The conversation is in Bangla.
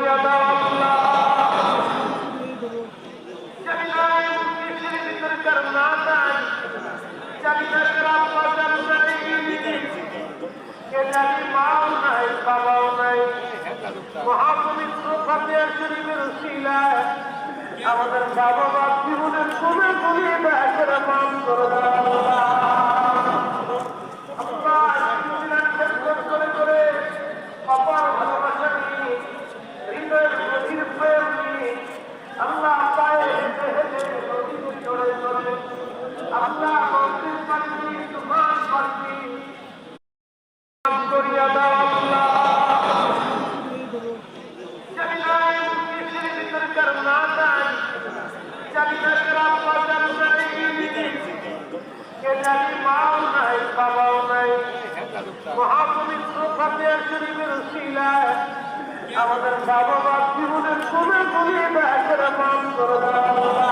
করিয়া দাও আল্লাহ। জানি না কিসের ভিতরে কার না নাই, জানি না কার আব্বা জান নাই, কে জানি মাও নাই বাবাও নাই। মহাপবিত্র ফাতিহা শরীফের উসিলায় আমাদের বাবা মা জীবনের কোনে কোনে ব্যাসেরা মান করে দাও আল্লাহ। করে করে বাবার ভালোবাসা নিয়ে হৃদয়ের গভীর প্রেম নিয়ে আল্লাহ পায়ে হেঁটে হেঁটে নদীতে চড়ে চড়ে আল্লাহ মন্দির পাখি তুফান পাখি করিয়া দাও আল্লাহ। জানি না কিসের ভিতরে কার না নাই, জানি না কার আব্বা জান নাই, কে জানি মাও নাই বাবাও নাই। মহাপবিত্র ফাতিহা শরীফের উসিলায় আমাদের বাবা মা জীবনের কোনে কোনে ব্যাসেরা মান করে দাও আল্লাহ।